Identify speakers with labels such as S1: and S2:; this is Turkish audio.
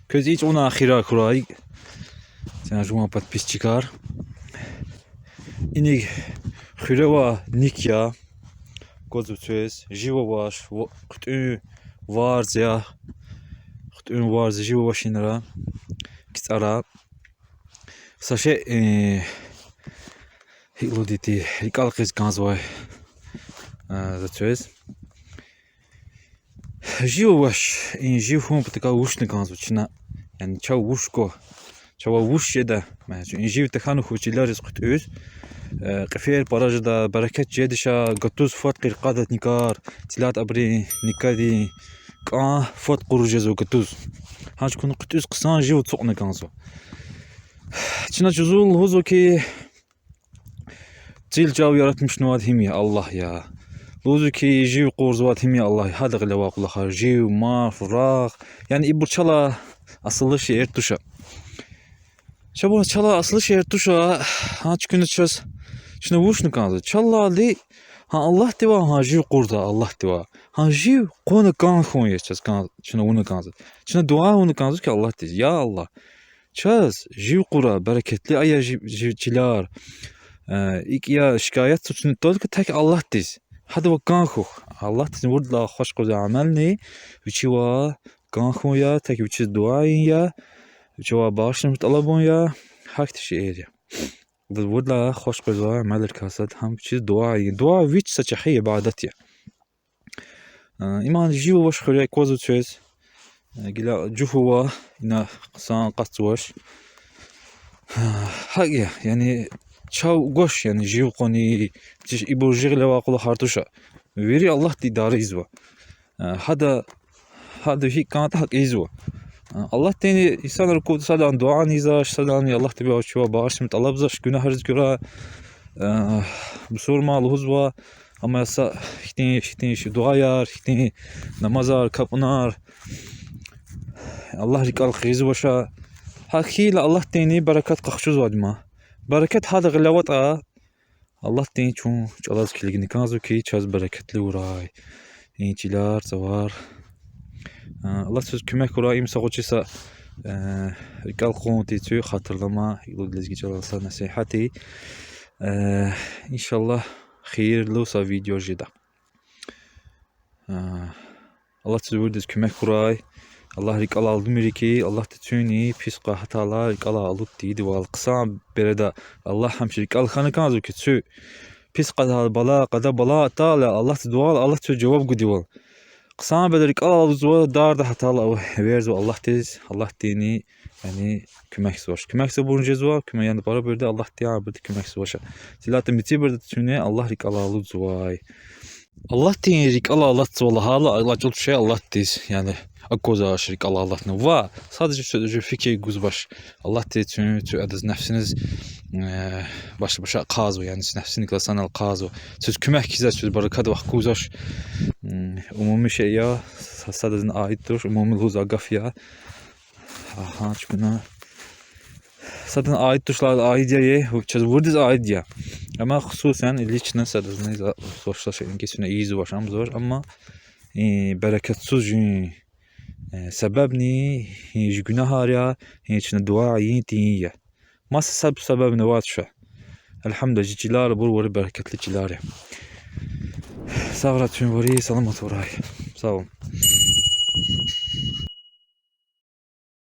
S1: Köz ona ahira kuray. Sen juma подписчикар. İni xüreva nikya. Kozutüz. Jivo var. Kutü varz ya. Kutü varz jivo başinara. Kisara. Saşe hiluditi. Ikalkız ganzvay. Zatüz. Jivo baş. Jivo hum patika uş ne ganzvu çina. Yani çav uş ko. Çava uş yeda. Yani jivo tekanu huçilar kutüz. قفير برجدا بركات جدشا قطوز فوت قادة نكار تلات أبري نكادي فوت قرجزو قطوز هاش كون قطوز قصان جيو تسوقنا كانزو تشنا جزول هوزو كي تيل جاو يارتمش نواد همي الله يا لوزو كي جيو قورزوات همي الله هذا غلا واقع الله جيو ما فراغ يعني إبو تشالا أصل شيء ارتوشا شبه تشالا أصل شيء ارتوشا هاش كون تشاس Şimdi vuş ne kandı? Çallali ha Allah deva ha jiv kurda Allah deva. Ha jiv konu kan kon yaşas kan. Şimdi onu kandı. Şimdi dua onu kandı ki Allah diz. Ya Allah. Çaz jiv kura bereketli aya jivçiler. İlk ya şikayet suçunu tol ki tek Allah diz. Hadi o kan ko. Allah diz burada hoş koza amel ne? Uçiva kan ko ya tek uçiz dua ya. Uçiva bağışını talabon ya. Hak şey ya. والله خوش قزوة مال الكاسات هم شيء دعاء دعاء ويش سجحية بعدتي إيمان جيو وش خلي كوزو تشيز قلا جوهوا إن قصان قصوش حقيقة يعني شاو قش يعني جيو قني تش إبو جغل واقول خارطوشة ويري الله تدار إزوا هذا هي كانت حق إزوا Allah teni insan ruku sadan dua nizaş sadan Allah tabi açıyor bağışmit Allah bizaş günah harz göre musulman huzva ama yasa işte şu duayar işte namazar kapınar Allah rikal khiz başa hakil Allah teni bereket qahşuz vadma bereket hada glavat Allah teni çun çalaz kiligini kanzu ki çaz bereketli uray inçiler zavar Allah söz kümek kurayım sağuçisa rikal konti tü hatırlama ilgili çalasa nasihati inşallah hayırlı olsa video jida Allah söz vurdu kümek kuray Allah rikal aldı miriki Allah tüni psiqa hatalar rikal alıp dedi wal qısam bereda Allah hamşi rikal kanı kanzu ki tü psiqa bala qada bala taala Allah dua Allah söz cevap gudiwal Qısam bederik Allah darda hatalı verzo Allah tez Allah dini yani kümek var. Kümek bulun cezva küme yandı para berde Allah diye bir kümek var. Silatın biti berde tüne Allah rik Allah'lı zuvay. Allah dini rik Allah zuvay hala Allah çok şey Allah tez yani akkoza şirik Allah ne var. Sadece fikir guzbaş. Allah tez tü adız nefsiniz başa qazo yani nefsini klasanal qazo. Söz kümek kiza söz barakat vah guzaş. Umumi şey ya sadece aittir umumi huz agafya aha çıkına sadece aittirler aidiye çöz vurdiz aidiye ama hususen liçne sadece ne sosyal şeyin kesine iyi var ama bereketsiz sebep ne hiç günah arya hiç ne dua iyi diye masa sebep ne var şu elhamdülillah cilar bur bereketli cilar Sağ ol, tüm varı, selamat olay. Sağ ol.